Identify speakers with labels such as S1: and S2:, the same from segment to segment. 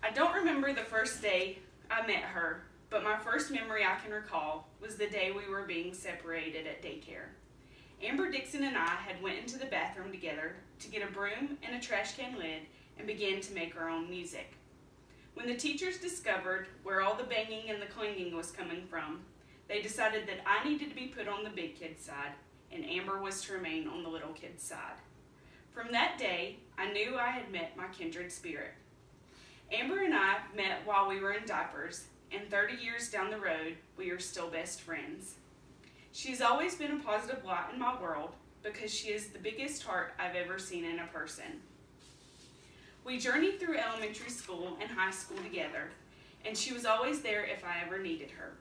S1: I don't remember the first day I met her, but my first memory I can recall was the day we were being separated at daycare. Amber Dixon and I had went into the bathroom together to get a broom and a trash can lid and began to make our own music. When the teachers discovered where all the banging and the clanging was coming from, they decided that I needed to be put on the big kid's side and Amber was to remain on the little kid's side. From that day, I knew I had met my kindred spirit. Amber and I met while we were in diapers, and 30 years down the road, we are still best friends. She's always been a positive light in my world because she is the biggest heart I've ever seen in a person. We journeyed through elementary school and high school together, and she was always there if I ever needed her.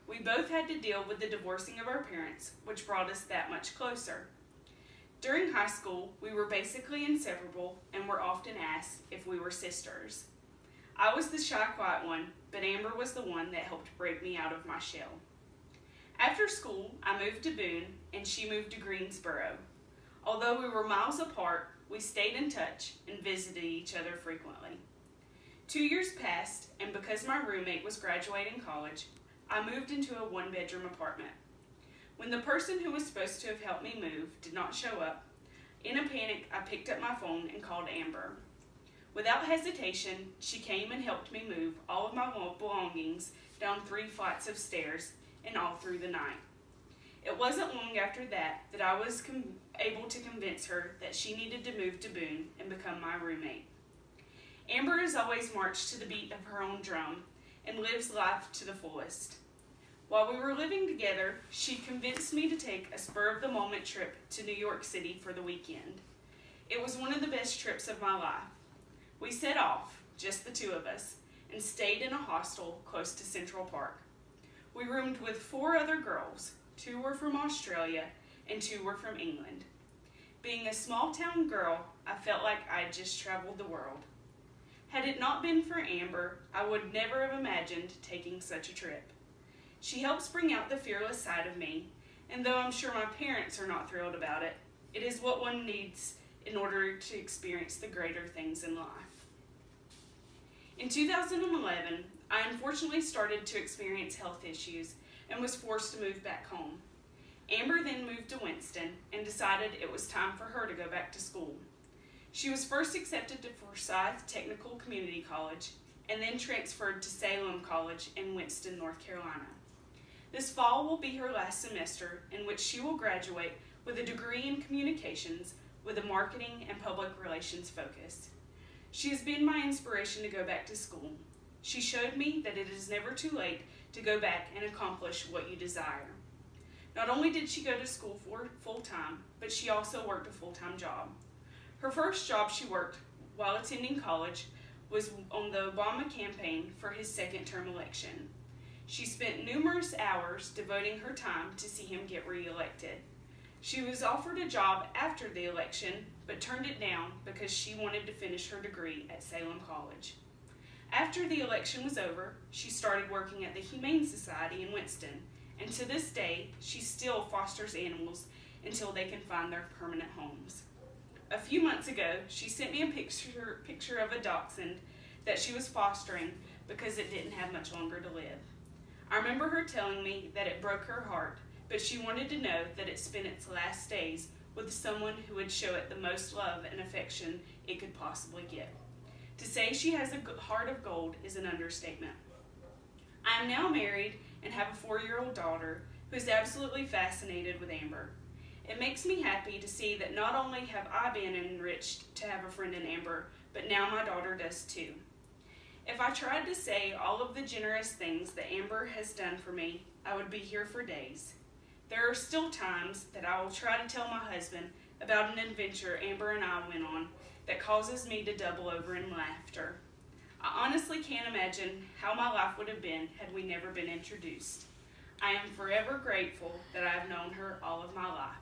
S1: We both had to deal with the divorcing of our parents, which brought us that much closer. During high school, we were basically inseparable and were often asked if we were sisters. I was the shy, quiet one, but Amber was the one that helped break me out of my shell. After school, I moved to Boone and she moved to Greensboro. Although we were miles apart, we stayed in touch and visited each other frequently. 2 years passed, and because my roommate was graduating college, I moved into a one-bedroom apartment. When the person who was supposed to have helped me move did not show up, in a panic, I picked up my phone and called Amber. Without hesitation, she came and helped me move all of my belongings down 3 flights of stairs and all through the night. It wasn't long after that I was able to convince her that she needed to move to Boone and become my roommate. Amber has always marched to the beat of her own drum and lives life to the fullest. While we were living together, she convinced me to take a spur-of-the-moment trip to New York City for the weekend. It was one of the best trips of my life. We set off, just the two of us, and stayed in a hostel close to Central Park. We roomed with 4 other girls. 2 were from Australia and 2 were from England. Being a small-town girl, I felt like I'd just traveled the world. Had it not been for Amber, I would never have imagined taking such a trip. She helps bring out the fearless side of me, and though I'm sure my parents are not thrilled about it, it is what one needs in order to experience the greater things in life. In 2011, I unfortunately started to experience health issues and was forced to move back home. Amber then moved to Winston and decided it was time for her to go back to school. She was first accepted to Forsyth Technical Community College and then transferred to Salem College in Winston, North Carolina. This fall will be her last semester, in which she will graduate with a degree in communications with a marketing and public relations focus. She has been my inspiration to go back to school. She showed me that it is never too late to go back and accomplish what you desire. Not only did she go to school for full-time, but she also worked a full-time job. Her first job she worked while attending college was on the Obama campaign for his second-term election. She spent numerous hours devoting her time to see him get reelected. She was offered a job after the election, but turned it down because she wanted to finish her degree at Salem College. After the election was over, she started working at the Humane Society in Winston, and to this day, she still fosters animals until they can find their permanent homes. A few months ago, she sent me a picture of a dachshund that she was fostering because it didn't have much longer to live. I remember her telling me that it broke her heart, but she wanted to know that it spent its last days with someone who would show it the most love and affection it could possibly get. To say she has a heart of gold is an understatement. I am now married and have a 4-year-old daughter who is absolutely fascinated with Amber. It makes me happy to see that not only have I been enriched to have a friend in Amber, but now my daughter does too. If I tried to say all of the generous things that Amber has done for me, I would be here for days. There are still times that I will try to tell my husband about an adventure Amber and I went on that causes me to double over in laughter. I honestly can't imagine how my life would have been had we never been introduced. I am forever grateful that I have known her all of my life.